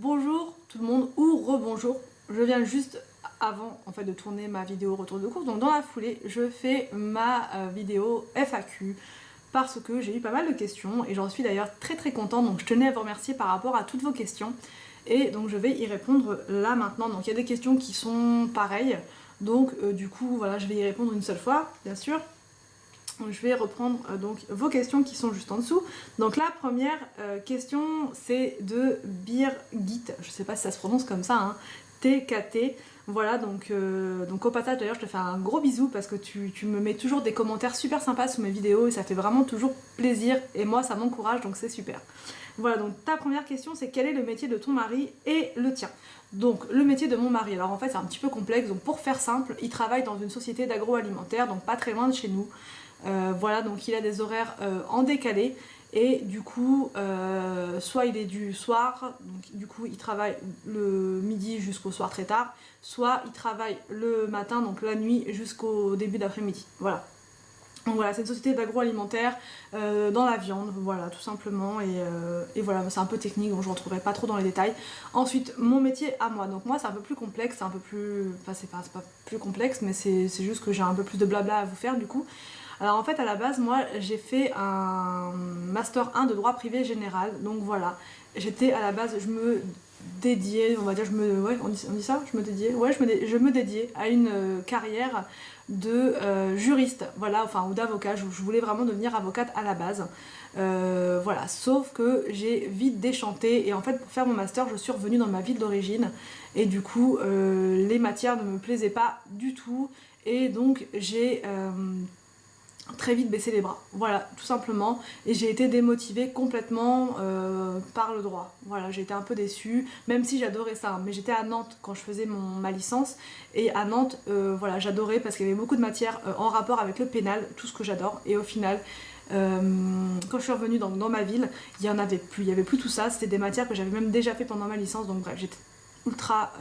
bonjour tout le monde ou rebonjour. Je viens juste avant en fait de tourner ma vidéo retour de course, donc dans la foulée je fais ma vidéo FAQ parce que j'ai eu pas mal de questions et j'en suis d'ailleurs très contente, donc je tenais à vous remercier par rapport à toutes vos questions et donc je vais y répondre là maintenant. Donc il y a des questions qui sont pareilles, donc du coup voilà, je vais y répondre une seule fois bien sûr. Je vais reprendre donc vos questions qui sont juste en dessous. Donc la première question c'est de Birgit, je sais pas si ça se prononce comme ça, hein, TKT. Voilà, donc au passage d'ailleurs je te fais un gros bisou parce que tu me mets toujours des commentaires super sympas sous mes vidéos et ça fait vraiment toujours plaisir et moi ça m'encourage, donc c'est super. Voilà, donc ta première question c'est quel est le métier de ton mari et le tien. Donc le métier de mon mari, alors en fait c'est un petit peu complexe, donc pour faire simple, il travaille dans une société d'agroalimentaire, donc pas très loin de chez nous. Voilà, donc il a des horaires en décalé et du coup soit il est du soir, donc du coup il travaille le midi jusqu'au soir très tard, soit il travaille le matin, donc la nuit jusqu'au début d'après-midi. Voilà. Donc voilà, c'est une société d'agroalimentaire dans la viande, voilà, tout simplement, et voilà, c'est un peu technique, donc je ne rentrerai pas trop dans les détails. Ensuite, mon métier à moi, donc moi c'est un peu plus complexe, c'est un peu plus... Enfin, c'est pas plus complexe, mais c'est juste que j'ai un peu plus de blabla à vous faire du coup. Alors en fait, à la base, moi, j'ai fait un Master 1 de droit privé général, donc voilà. J'étais à la base, je me dédiais, on va dire, ouais, on dit ça, je me dédiais, ouais, je me dédiais à une carrière de juriste, voilà, enfin, ou d'avocat. Je voulais vraiment devenir avocate à la base. Voilà, sauf que j'ai vite déchanté et en fait pour faire mon master je suis revenue dans ma ville d'origine et du coup les matières ne me plaisaient pas du tout et donc j'ai très vite baissé les bras, voilà, tout simplement, et j'ai été démotivée complètement par le droit. Voilà, j'ai été un peu déçue, même si j'adorais ça, hein. Mais j'étais à Nantes quand je faisais ma licence, et à Nantes, voilà, j'adorais parce qu'il y avait beaucoup de matières en rapport avec le pénal, tout ce que j'adore, et au final, quand je suis revenue dans ma ville, il y avait plus tout ça, c'était des matières que j'avais même déjà fait pendant ma licence, donc bref, j'étais ultra...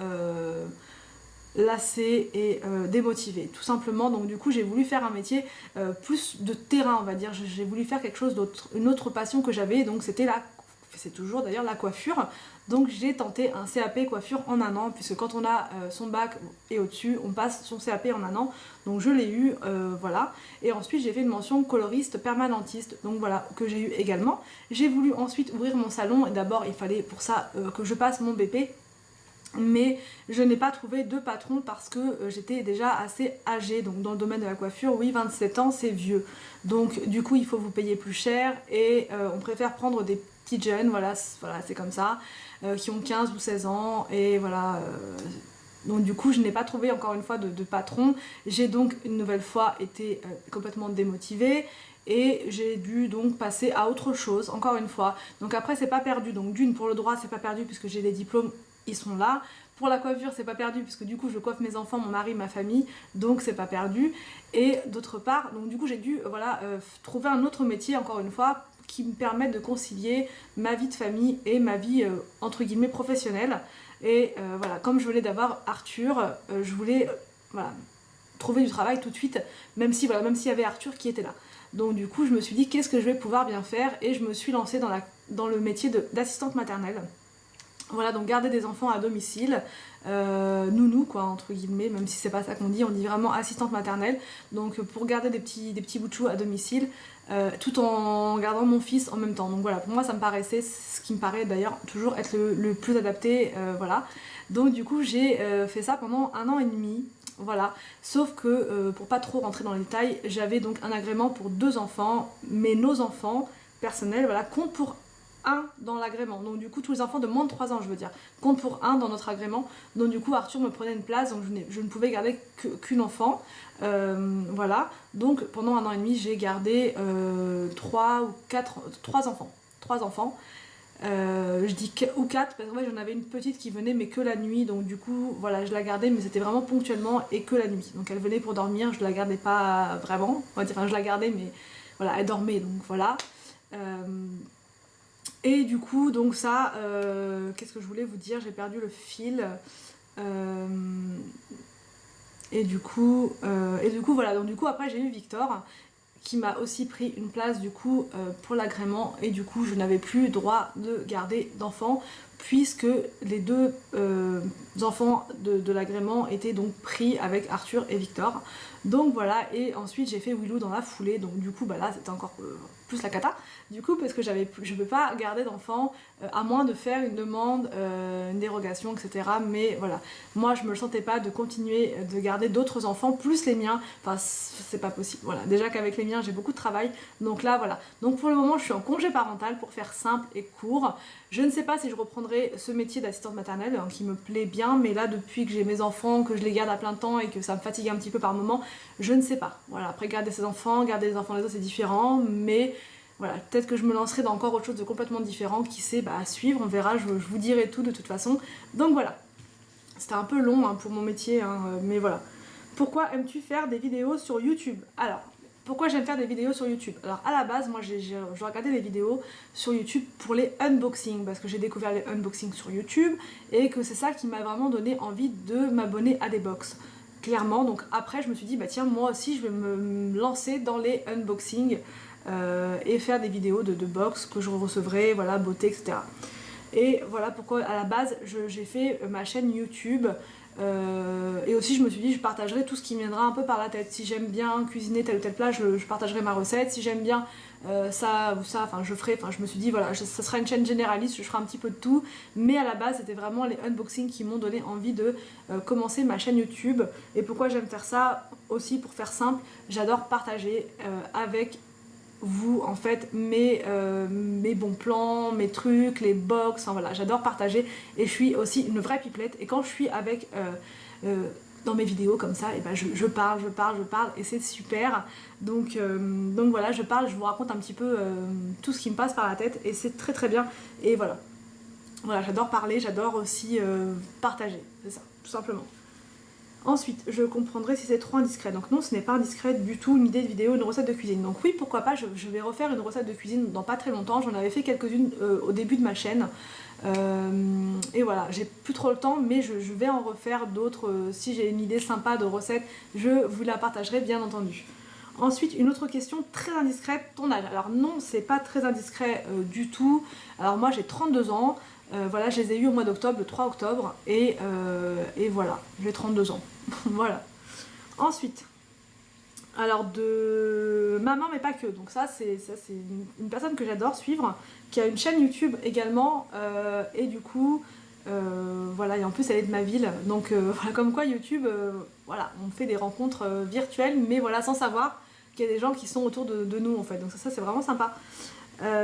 lassée et démotivée tout simplement. Donc du coup j'ai voulu faire un métier plus de terrain, on va dire. J'ai voulu faire quelque chose d'autre, une autre passion que j'avais, donc c'est toujours d'ailleurs la coiffure. Donc j'ai tenté un CAP coiffure en un an, puisque quand on a son bac et au-dessus, on passe son CAP en un an. Donc je l'ai eu, voilà. Et ensuite j'ai fait une mention coloriste permanentiste, donc voilà, que j'ai eu également. J'ai voulu ensuite ouvrir mon salon, et d'abord il fallait pour ça que je passe mon BP. Mais je n'ai pas trouvé de patron parce que j'étais déjà assez âgée, donc dans le domaine de la coiffure, oui, 27 ans c'est vieux, donc du coup il faut vous payer plus cher et on préfère prendre des petits jeunes, voilà c'est comme ça, qui ont 15 ou 16 ans et voilà. Donc du coup je n'ai pas trouvé encore une fois de patron, j'ai donc une nouvelle fois été complètement démotivée et j'ai dû donc passer à autre chose encore une fois. Donc après c'est pas perdu, donc d'une pour le droit c'est pas perdu puisque j'ai des diplômes, ils sont là. Pour la coiffure c'est pas perdu puisque du coup je coiffe mes enfants, mon mari, ma famille, donc c'est pas perdu. Et d'autre part, donc du coup j'ai dû voilà, trouver un autre métier encore une fois qui me permette de concilier ma vie de famille et ma vie entre guillemets professionnelle. Et voilà, comme je voulais d'avoir Arthur, je voulais voilà, trouver du travail tout de suite, même si voilà, même s'il y avait Arthur qui était là. Donc du coup je me suis dit qu'est-ce que je vais pouvoir bien faire et je me suis lancée dans le métier d'assistante maternelle. Voilà, donc garder des enfants à domicile, nounou quoi, entre guillemets, même si c'est pas ça qu'on dit, on dit vraiment assistante maternelle. Donc pour garder des petits bouts de chou à domicile, tout en gardant mon fils en même temps. Donc voilà, pour moi ça me paraissait, ce qui me paraît d'ailleurs toujours être le plus adapté, voilà. Donc du coup j'ai fait ça pendant 1 an et demi. Voilà, sauf que pour pas trop rentrer dans les détails, j'avais donc un agrément pour 2 enfants, mais nos enfants personnels, voilà, comptent pour 1 dans l'agrément. Donc du coup tous les enfants de moins de 3 ans je veux dire comptent pour 1 dans notre agrément. Donc du coup Arthur me prenait une place, donc je ne pouvais garder qu'une enfant. Voilà, donc pendant 1 an et demi j'ai gardé 3 enfants. 3 enfants. Je dis ou 4 parce que ouais, j'en avais une petite qui venait mais que la nuit, donc du coup voilà je la gardais mais c'était vraiment ponctuellement et que la nuit. Donc elle venait pour dormir, je la gardais pas vraiment, on va dire, enfin je la gardais mais voilà elle dormait, donc voilà. Et du coup, donc ça, qu'est-ce que je voulais vous dire? J'ai perdu le fil. Et du coup, voilà. Donc du coup, après, j'ai eu Victor, qui m'a aussi pris une place du coup pour l'agrément. Et du coup, je n'avais plus droit de garder d'enfants puisque les deux enfants de l'agrément étaient donc pris avec Arthur et Victor. Donc voilà, et ensuite j'ai fait Willow dans la foulée, donc du coup bah là c'était encore plus la cata, du coup parce que je peux pas garder d'enfant à moins de faire une demande, une dérogation, etc. Mais voilà, moi je me le sentais pas de continuer de garder d'autres enfants, plus les miens, enfin c'est pas possible, voilà. Déjà qu'avec les miens j'ai beaucoup de travail, donc là voilà. Donc pour le moment je suis en congé parental pour faire simple et court. Je ne sais pas si je reprendrai ce métier d'assistante maternelle hein, qui me plaît bien, mais là depuis que j'ai mes enfants, que je les garde à plein temps et que ça me fatigue un petit peu par moment, je ne sais pas. Voilà, après garder ses enfants, garder les enfants des autres c'est différent, mais voilà, peut-être que je me lancerai dans encore autre chose de complètement différent, qui sait, bah à suivre, on verra, je vous dirai tout de toute façon. Donc voilà, c'était un peu long hein, pour mon métier, hein, mais voilà. Pourquoi aimes-tu faire des vidéos sur YouTube? Alors, pourquoi j'aime faire des vidéos sur YouTube? Alors à la base, moi je regardais des vidéos sur YouTube pour les unboxings, parce que j'ai découvert les unboxings sur YouTube, et que c'est ça qui m'a vraiment donné envie de m'abonner à des box. Clairement, donc après je me suis dit bah tiens moi aussi je vais me lancer dans les unboxings et faire des vidéos de box que je recevrai, voilà, beauté, etc. Et voilà pourquoi à la base j'ai fait ma chaîne YouTube et aussi je me suis dit je partagerai tout ce qui me viendra un peu par la tête. Si j'aime bien cuisiner tel ou tel plat, je partagerai ma recette. Si j'aime bien ça ou ça, enfin je ferai, enfin je me suis dit voilà, ça sera une chaîne généraliste, je ferai un petit peu de tout. Mais à la base c'était vraiment les unboxings qui m'ont donné envie de commencer ma chaîne YouTube. Et pourquoi j'aime faire ça? Aussi pour faire simple, j'adore partager avec vous en fait mes bons plans, mes trucs, les box, enfin, voilà, j'adore partager et je suis aussi une vraie pipelette et quand je suis avec dans mes vidéos comme ça, et ben je parle et c'est super. Donc voilà, je parle, je vous raconte un petit peu tout ce qui me passe par la tête et c'est très très bien. Et voilà, j'adore parler, j'adore aussi partager, c'est ça, tout simplement. Ensuite, je comprendrai si c'est trop indiscret. Donc non, ce n'est pas indiscret du tout, une idée de vidéo, une recette de cuisine. Donc oui, pourquoi pas, je vais refaire une recette de cuisine dans pas très longtemps. J'en avais fait quelques-unes au début de ma chaîne. Et voilà, j'ai plus trop le temps, mais je vais en refaire d'autres. Si j'ai une idée sympa de recette, je vous la partagerai bien entendu. Ensuite, une autre question très indiscrète, ton âge. Alors non, c'est pas très indiscret du tout. Alors moi j'ai 32 ans. Voilà, je les ai eus au mois d'octobre, le 3 octobre, et voilà, j'ai 32 ans. Voilà. Ensuite, alors de maman, mais pas que. Donc ça c'est une personne que j'adore suivre, qui a une chaîne YouTube également, et du coup, voilà, et en plus elle est de ma ville. Donc voilà, comme quoi YouTube, voilà, on fait des rencontres virtuelles, mais voilà, sans savoir qu'il y a des gens qui sont autour de nous en fait. Donc ça c'est vraiment sympa.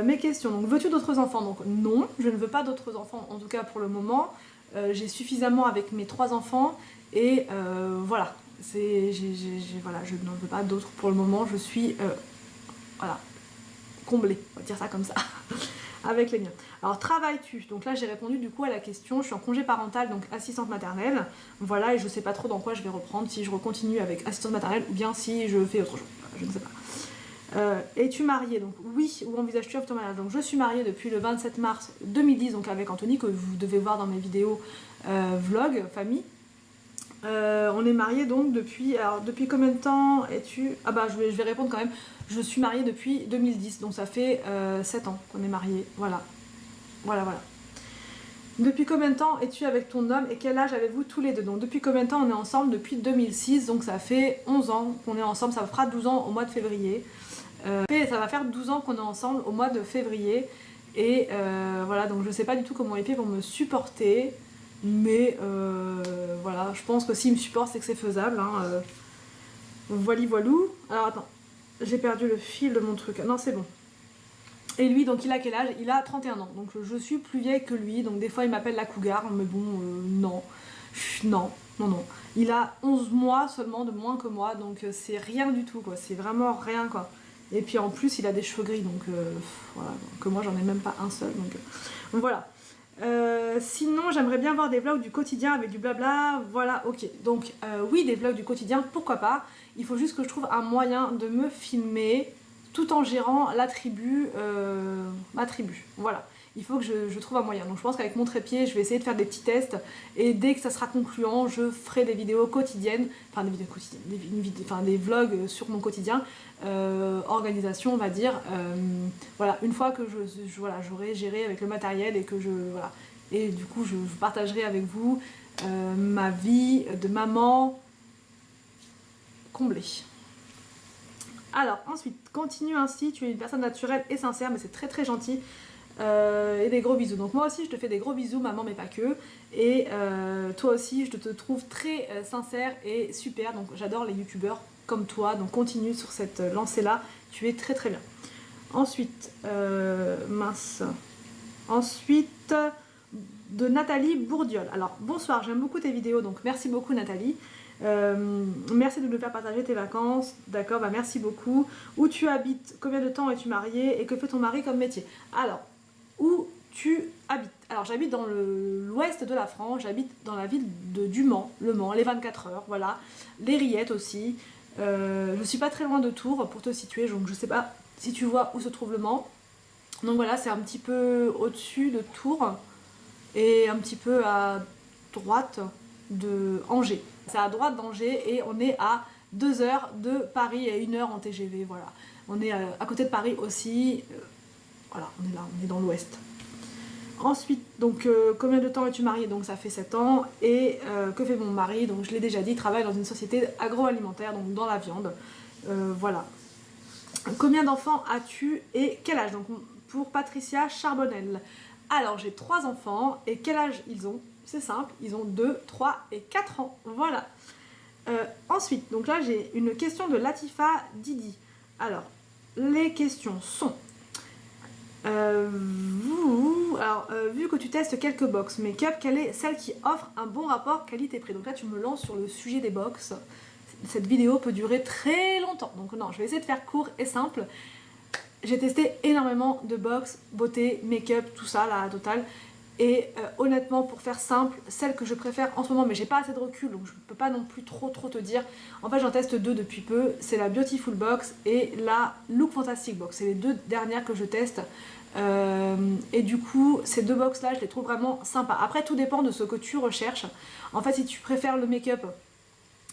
Mes questions, donc veux-tu d'autres enfants? Donc non, je ne veux pas d'autres enfants, en tout cas pour le moment. J'ai suffisamment avec mes 3 enfants et voilà, voilà, je n'en veux pas d'autres pour le moment, je suis voilà, comblée, on va dire ça comme ça, avec les miens. Alors travailles-tu? Donc là j'ai répondu du coup à la question, je suis en congé parental, donc assistante maternelle, voilà, et je sais pas trop dans quoi je vais reprendre, si je recontinue avec assistante maternelle ou bien si je fais autre chose, je ne sais pas. Es-tu mariée? Donc oui, où envisages-tu ton mariage? Donc je suis mariée depuis le 27 mars 2010, donc avec Anthony, que vous devez voir dans mes vidéos vlog, famille. On est mariés donc depuis... Alors depuis combien de temps es-tu... Ah bah je vais répondre quand même. Je suis mariée depuis 2010, donc ça fait 7 ans qu'on est mariés, voilà. Voilà. Depuis combien de temps es-tu avec ton homme et quel âge avez-vous tous les deux? Donc depuis combien de temps on est ensemble? Depuis 2006, donc ça fait 11 ans qu'on est ensemble, ça fera 12 ans au mois de février. Ça va faire 12 ans qu'on est ensemble au mois de février. Et voilà, donc je sais pas du tout comment les filles vont me supporter. Mais voilà, je pense que s'ils me supportent, c'est que c'est faisable. Hein, voilou. Alors attends, j'ai perdu le fil de mon truc. Non, c'est bon. Et lui, donc il a quel âge? Il a 31 ans. Donc je suis plus vieille que lui. Donc des fois il m'appelle la cougar. Mais bon, non. Non. Il a 11 mois seulement de moins que moi. Donc c'est rien du tout, quoi. C'est vraiment rien, quoi. Et puis en plus, il a des cheveux gris. Donc voilà. Que moi, j'en ai même pas un seul. Donc voilà. Sinon, j'aimerais bien voir des vlogs du quotidien avec du blabla. Voilà, ok. Donc oui, des vlogs du quotidien, pourquoi pas. Il faut juste que je trouve un moyen de me filmer tout en gérant ma tribu. Voilà, il faut que je trouve un moyen. Donc je pense qu'avec mon trépied, je vais essayer de faire des petits tests et dès que ça sera concluant, je ferai des vidéos quotidiennes, enfin des vidéos quotidiennes, des vlogs sur mon quotidien, organisation on va dire. Voilà, une fois que voilà, j'aurai géré avec le matériel et que voilà, et du coup je partagerai avec vous ma vie de maman comblée. Alors ensuite, continue ainsi, tu es une personne naturelle et sincère, mais c'est très très gentil. Et des gros bisous. Donc moi aussi je te fais des gros bisous maman, mais pas que. Et toi aussi je te trouve très sincère et super. Donc j'adore les youtubeurs comme toi. Donc continue sur cette lancée là. Tu es très très bien. Ensuite, mince. Ensuite, de Nathalie Bourdiol. Alors bonsoir, j'aime beaucoup tes vidéos. Donc merci beaucoup Nathalie. Merci de nous faire partager tes vacances. D'accord, bah merci beaucoup. Où tu habites? Combien de temps es-tu mariée? Et que fait ton mari comme métier? Alors, où tu habites? Alors j'habite dans l'ouest de la France, j'habite dans la ville du Mans, le Mans, les 24 heures, voilà, les Rillettes aussi. Je suis pas très loin de Tours pour te situer, donc je sais pas si tu vois où se trouve le Mans. Donc voilà, c'est un petit peu au-dessus de Tours et un petit peu à droite de Angers. C'est à droite d'Angers et on est à 2 heures de Paris et 1 heure en TGV, voilà. On est à côté de Paris aussi. Voilà, on est là, on est dans l'ouest. Ensuite, donc combien de temps es-tu mariée? Donc ça fait 7 ans. Et que fait mon mari? Donc je l'ai déjà dit, il travaille dans une société agroalimentaire, donc dans la viande. Voilà. Combien d'enfants as-tu et quel âge? Donc pour Patricia Charbonnel. Alors j'ai 3 enfants et quel âge ils ont? C'est simple, ils ont 2, 3 et 4 ans. Voilà. Ensuite, donc là j'ai une question de Latifa Didi. Alors, les questions sont... vu que tu testes quelques box make-up, quelle est celle qui offre un bon rapport qualité-prix? Donc là tu me lances sur le sujet des box. Cette vidéo peut durer très longtemps, donc non, je vais essayer de faire court et simple. J'ai testé énormément de box, beauté, make-up, tout ça, la totale. Et honnêtement, pour faire simple, celle que je préfère en ce moment, mais j'ai pas assez de recul, donc je peux pas non plus trop te dire. En fait, j'en teste 2 depuis peu, c'est la Beautiful Box et la Look Fantastic Box. C'est les 2 dernières que je teste. Et du coup, ces 2 box là, je les trouve vraiment sympas. Après, tout dépend de ce que tu recherches. En fait, si tu préfères le make-up,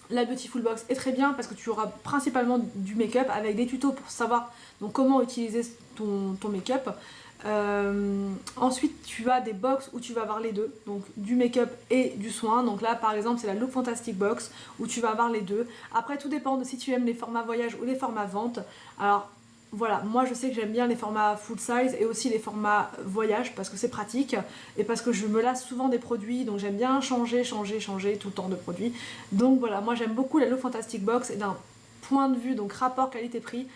la Beautiful Box est très bien parce que tu auras principalement du make-up avec des tutos pour savoir donc comment utiliser ton make-up. Ensuite tu as des box où tu vas avoir les deux, donc du make-up et du soin. Donc là par exemple c'est la Look Fantastic Box où tu vas avoir les deux. Après tout dépend de si tu aimes les formats voyage ou les formats vente. Alors voilà, moi je sais que j'aime bien les formats full size et aussi les formats voyage parce que c'est pratique et parce que je me lasse souvent des produits, donc j'aime bien changer tout le temps de produits. Donc voilà, moi j'aime beaucoup la Look Fantastic Box et d'un point de vue donc rapport qualité-prix,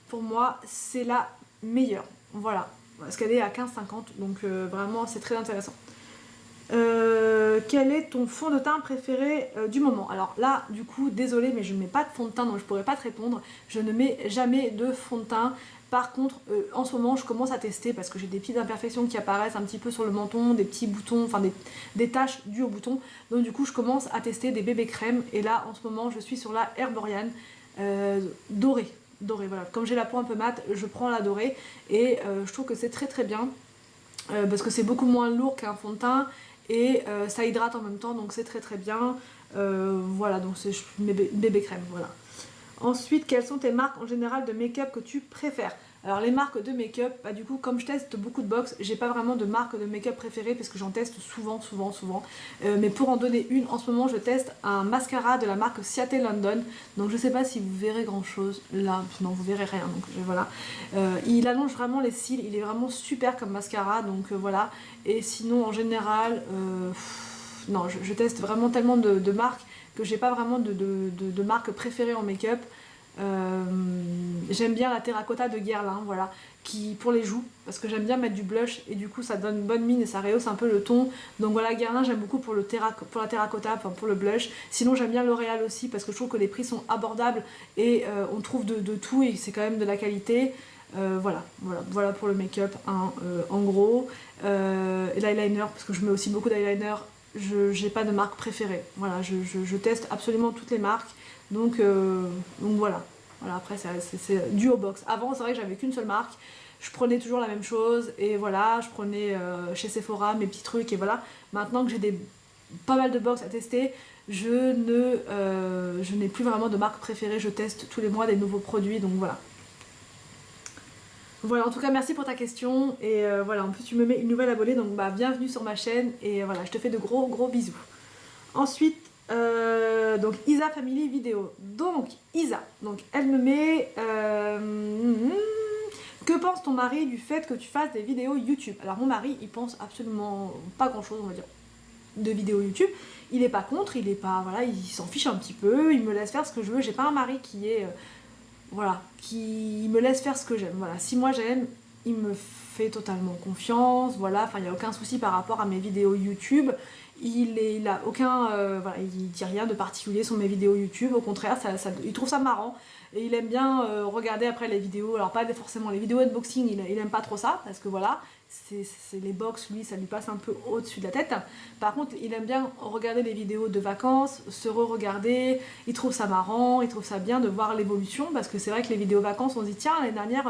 pour moi c'est la meilleure. Voilà, parce qu'elle est à 15,50, donc vraiment c'est très intéressant. Quel est ton fond de teint préféré du moment? Alors là du coup désolée mais je ne mets pas de fond de teint donc je pourrais pas te répondre, je ne mets jamais de fond de teint. Par contre en ce moment je commence à tester parce que j'ai des petites imperfections qui apparaissent un petit peu sur le menton, des petits boutons, enfin des taches dues au bouton, donc du coup je commence à tester des bébés crèmes et là en ce moment je suis sur la Herborian dorée, voilà, comme j'ai la peau un peu mate je prends la dorée et je trouve que c'est très très bien parce que c'est beaucoup moins lourd qu'un fond de teint et ça hydrate en même temps donc c'est très très bien. Voilà, donc c'est bébé crème, voilà. Ensuite, quelles sont tes marques en général de make-up que tu préfères? Alors les marques de make-up, bah du coup comme je teste beaucoup de box, j'ai pas vraiment de marque de make-up préférée parce que j'en teste souvent. Mais pour en donner une, en ce moment je teste un mascara de la marque Ciaté London. Donc je sais pas si vous verrez grand chose là, non vous verrez rien, donc voilà. Il allonge vraiment les cils, il est vraiment super comme mascara, donc voilà. Et sinon en général, non je teste vraiment tellement de marques que j'ai pas vraiment de marque préférée en make-up. J'aime bien la terracotta de Guerlain, voilà, qui pour les joues, parce que j'aime bien mettre du blush et du coup ça donne une bonne mine et ça rehausse un peu le ton. Donc voilà, Guerlain j'aime beaucoup pour la terracotta, enfin pour le blush. Sinon j'aime bien L'Oréal aussi parce que je trouve que les prix sont abordables et on trouve de tout et c'est quand même de la qualité. Voilà pour le make-up hein, en gros. Et l'eyeliner, parce que je mets aussi beaucoup d'eyeliner. J'ai pas de marque préférée, voilà, je teste absolument toutes les marques, donc voilà, après c'est dû au box. Avant c'est vrai que j'avais qu'une seule marque, je prenais toujours la même chose, et voilà, je prenais chez Sephora mes petits trucs, et voilà, maintenant que j'ai pas mal de box à tester, je n'ai plus vraiment de marque préférée, je teste tous les mois des nouveaux produits, donc voilà. Voilà, en tout cas merci pour ta question et voilà, en plus tu me mets une nouvelle abonnée donc bah bienvenue sur ma chaîne et voilà, je te fais de gros gros bisous. Ensuite, donc Isa Family Vidéo. Donc Isa, donc elle me met que pense ton mari du fait que tu fasses des vidéos YouTube? Alors mon mari il pense absolument pas grand chose on va dire de vidéos YouTube, il est pas contre, il est pas, voilà, il s'en fiche un petit peu, il me laisse faire ce que je veux, j'ai pas un mari qui est voilà, qui me laisse faire ce que j'aime. Voilà, si moi j'aime, il me fait totalement confiance. Voilà, enfin il n'y a aucun souci par rapport à mes vidéos YouTube. Il a aucun, voilà, il dit rien de particulier sur mes vidéos YouTube. Au contraire, il trouve ça marrant et il aime bien regarder après les vidéos. Alors pas forcément les vidéos unboxing, il aime pas trop ça parce que voilà. C'est les box, lui, ça lui passe un peu au-dessus de la tête. Par contre, il aime bien regarder les vidéos de vacances, se re-regarder. Il trouve ça marrant, il trouve ça bien de voir l'évolution parce que c'est vrai que les vidéos vacances, on se dit tiens, l'année dernière,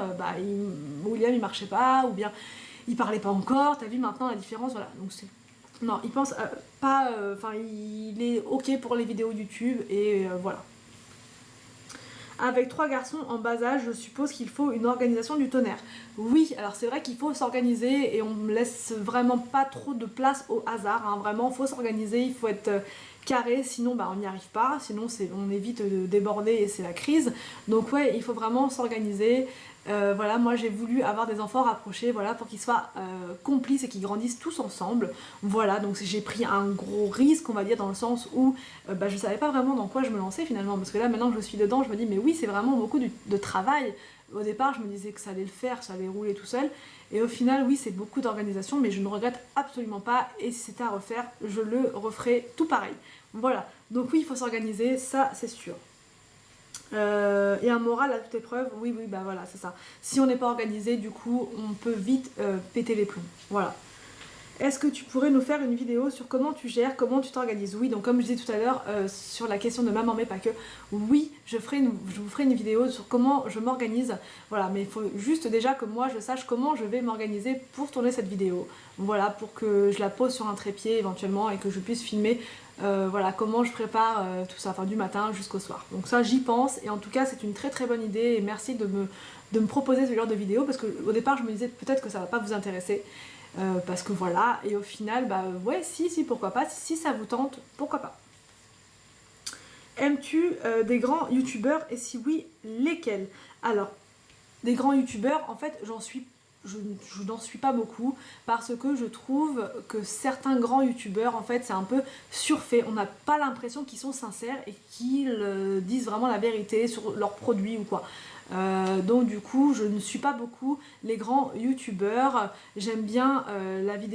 William il marchait pas, ou bien il parlait pas encore. T'as vu maintenant la différence, voilà. Donc c'est non, il pense pas, enfin il est ok pour les vidéos YouTube et voilà. Avec 3 garçons en bas âge, je suppose qu'il faut une organisation du tonnerre. Oui, alors c'est vrai qu'il faut s'organiser et on ne laisse vraiment pas trop de place au hasard. Hein. Vraiment, il faut s'organiser, il faut être carré, sinon bah, on n'y arrive pas, sinon on évite de déborder et c'est la crise. Donc ouais, il faut vraiment s'organiser. Voilà, moi j'ai voulu avoir des enfants rapprochés, voilà, pour qu'ils soient complices et qu'ils grandissent tous ensemble. Voilà, donc j'ai pris un gros risque, on va dire, dans le sens où bah, je savais pas vraiment dans quoi je me lançais finalement, parce que là maintenant que je suis dedans, je me dis mais oui, c'est vraiment beaucoup de travail. Au départ, je me disais que ça allait le faire, ça allait rouler tout seul, et au final, oui, c'est beaucoup d'organisation, mais je ne regrette absolument pas, et si c'était à refaire, je le referai tout pareil. Voilà, donc oui, il faut s'organiser, ça c'est sûr. Et un moral à toute épreuve, oui, bah voilà, c'est ça. Si on n'est pas organisé, du coup, on peut vite péter les plombs. Voilà. Est-ce que tu pourrais nous faire une vidéo sur comment tu gères, comment tu t'organises? Oui, donc comme je disais tout à l'heure, sur la question de maman mais pas que, oui, je vous ferai une vidéo sur comment je m'organise. Voilà, mais il faut juste déjà que moi je sache comment je vais m'organiser pour tourner cette vidéo. Voilà, pour que je la pose sur un trépied éventuellement et que je puisse filmer voilà, comment je prépare tout ça, enfin du matin jusqu'au soir. Donc ça j'y pense et en tout cas c'est une très très bonne idée et merci de me proposer ce genre de vidéo parce qu'au départ je me disais peut-être que ça va pas vous intéresser. Parce que voilà, et au final, bah ouais, si, pourquoi pas, si ça vous tente, pourquoi pas. Aimes-tu des grands youtubeurs et si oui, lesquels? Alors, des grands youtubeurs, en fait, je n'en suis pas beaucoup parce que je trouve que certains grands youtubeurs, en fait, c'est un peu surfait. On n'a pas l'impression qu'ils sont sincères et qu'ils disent vraiment la vérité sur leurs produits ou quoi. Donc du coup je ne suis pas beaucoup les grands youtubeurs. J'aime bien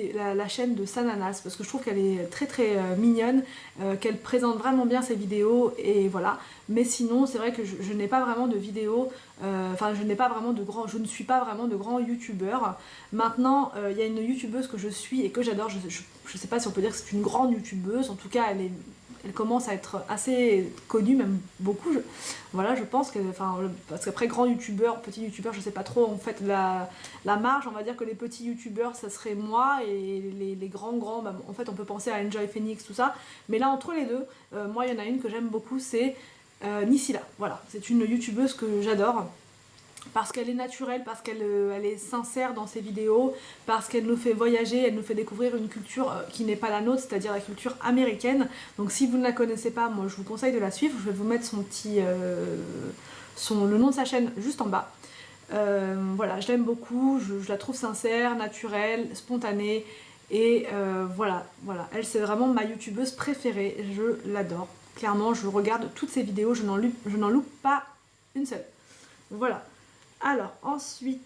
la chaîne de Sananas parce que je trouve qu'elle est très très mignonne, qu'elle présente vraiment bien ses vidéos et voilà. Mais sinon c'est vrai que je n'ai pas vraiment de vidéos, enfin je ne suis pas vraiment de grands youtubeurs. Maintenant il y a une youtubeuse que je suis et que j'adore, je sais pas si on peut dire que c'est une grande youtubeuse, en tout cas elle commence à être assez connue, même beaucoup. Voilà, je pense que, enfin, parce qu'après grand youtubeur, petit youtubeur, je sais pas trop en fait la marge. On va dire que les petits youtubeurs, ça serait moi et les grands, bah, en fait, on peut penser à Enjoy Phoenix, tout ça. Mais là, entre les deux, moi, il y en a une que j'aime beaucoup, c'est Nisila. Voilà, c'est une youtubeuse que j'adore. Parce qu'elle est naturelle, parce qu'elle elle est sincère dans ses vidéos, parce qu'elle nous fait voyager, elle nous fait découvrir une culture qui n'est pas la nôtre, c'est-à-dire la culture américaine. Donc si vous ne la connaissez pas, moi je vous conseille de la suivre. Je vais vous mettre le nom de sa chaîne juste en bas. Voilà, je l'aime beaucoup, je la trouve sincère, naturelle, spontanée. Et voilà, elle c'est vraiment ma youtubeuse préférée, je l'adore. Clairement, je regarde toutes ses vidéos, je n'en loupe pas une seule. Voilà. Alors, ensuite,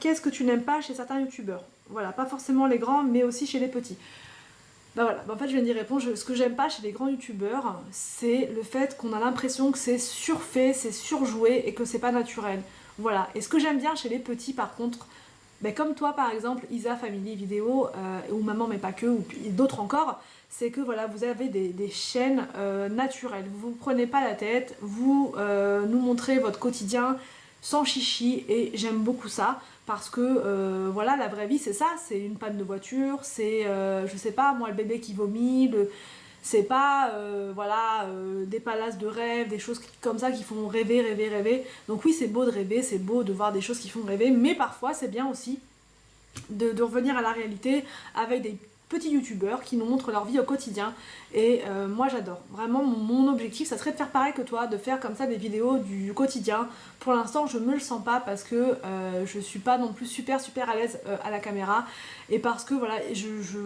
qu'est-ce que tu n'aimes pas chez certains youtubeurs? Voilà, pas forcément les grands, mais aussi chez les petits. Bah voilà, en fait je viens d'y répondre. Ce que j'aime pas chez les grands youtubeurs, c'est le fait qu'on a l'impression que c'est surfait, c'est surjoué et que c'est pas naturel. Voilà, et ce que j'aime bien chez les petits par contre, bah, comme toi par exemple, Isa Family Vidéo, ou Maman mais pas que, ou d'autres encore, c'est que voilà, vous avez des chaînes naturelles. Vous ne prenez pas la tête, vous nous montrez votre quotidien sans chichi et j'aime beaucoup ça parce que voilà, la vraie vie c'est ça, c'est une panne de voiture, c'est je sais pas moi, le bébé qui vomit, C'est pas voilà, des palaces de rêve, des choses comme ça qui font rêver, rêver, rêver. Donc oui, c'est beau de rêver, c'est beau de voir des choses qui font rêver, mais parfois c'est bien aussi de revenir à la réalité avec des petits youtubeurs qui nous montrent leur vie au quotidien. Et moi j'adore. Vraiment mon objectif ça serait de faire pareil que toi, de faire comme ça des vidéos du quotidien. Pour l'instant je me le sens pas parce que je suis pas non plus super à l'aise à la caméra. Et parce que voilà,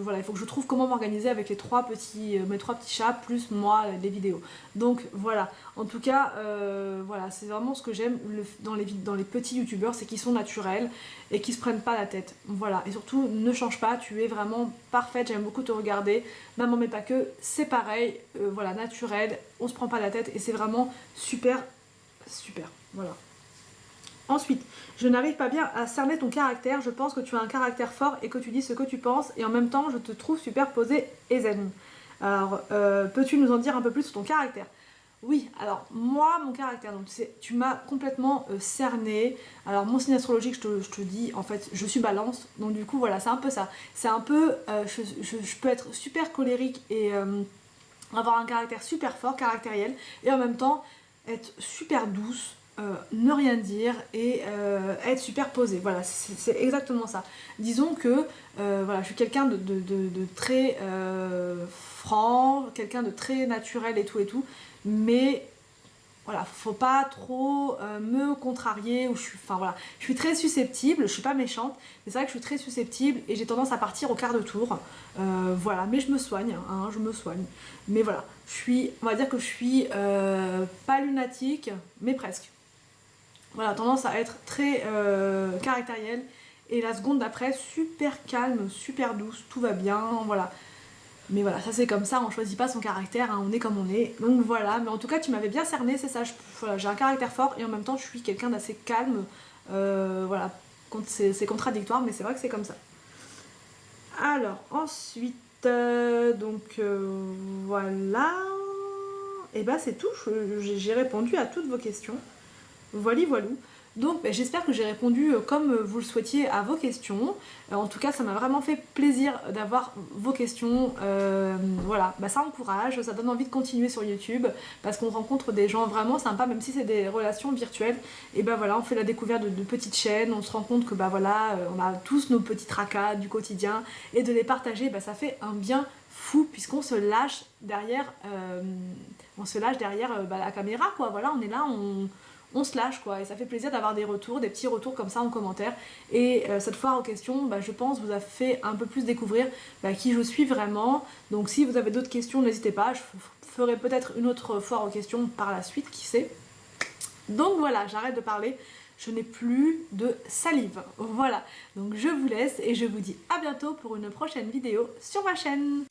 voilà, il faut que je trouve comment m'organiser avec mes trois petits chats plus moi les vidéos. Donc voilà, en tout cas voilà, c'est vraiment ce que j'aime dans les petits youtubeurs, c'est qu'ils sont naturels et qu'ils se prennent pas la tête. Voilà, et surtout ne change pas, tu es vraiment parfaite, j'aime beaucoup te regarder. Maman mais pas que, c'est pareil, voilà, naturel, on se prend pas la tête et c'est vraiment super, voilà. Ensuite, je n'arrive pas bien à cerner ton caractère, je pense que tu as un caractère fort et que tu dis ce que tu penses et en même temps je te trouve super posée et zen. Alors, peux-tu nous en dire un peu plus sur ton caractère? Oui, alors moi, mon caractère, donc tu m'as complètement cerné. Alors mon signe astrologique, je te dis, en fait, je suis balance, donc du coup voilà, c'est un peu ça. C'est un peu, je peux être super colérique et avoir un caractère super fort, caractériel, et en même temps être super douce, ne rien dire et être super posée. Voilà, c'est exactement ça. Disons que voilà, je suis quelqu'un de très franc, quelqu'un de très naturel et tout, mais voilà, faut pas trop me contrarier ou enfin voilà, je suis très susceptible, je suis pas méchante, mais c'est vrai que je suis très susceptible et j'ai tendance à partir au quart de tour, voilà, mais je me soigne, hein, je me soigne, mais voilà, on va dire que je suis pas lunatique, mais presque. Voilà, tendance à être très caractérielle et la seconde d'après super calme, super douce, tout va bien, voilà. Mais voilà, ça c'est comme ça, on choisit pas son caractère, hein, on est comme on est. Donc voilà, mais en tout cas tu m'avais bien cerné, c'est ça, voilà, j'ai un caractère fort et en même temps je suis quelqu'un d'assez calme. Voilà, c'est contradictoire, mais c'est vrai que c'est comme ça. Alors ensuite, voilà. Et bah c'est tout, j'ai répondu à toutes vos questions. Voilà, voilà. Donc j'espère que j'ai répondu comme vous le souhaitiez à vos questions. En tout cas ça m'a vraiment fait plaisir d'avoir vos questions. Voilà, ça encourage, ça donne envie de continuer sur YouTube parce qu'on rencontre des gens vraiment sympas, même si c'est des relations virtuelles. Et voilà, on fait la découverte de petites chaînes, on se rend compte que voilà, on a tous nos petits tracas du quotidien et de les partager, ça fait un bien fou puisqu'on se lâche derrière, la caméra quoi. Voilà, on est là, on se lâche quoi, et ça fait plaisir d'avoir des retours, des petits retours comme ça en commentaire. Et cette foire aux questions, je pense, vous a fait un peu plus découvrir qui je suis vraiment. Donc si vous avez d'autres questions, n'hésitez pas, je ferai peut-être une autre foire aux questions par la suite, qui sait. Donc voilà, j'arrête de parler, je n'ai plus de salive. Voilà, donc je vous laisse et je vous dis à bientôt pour une prochaine vidéo sur ma chaîne.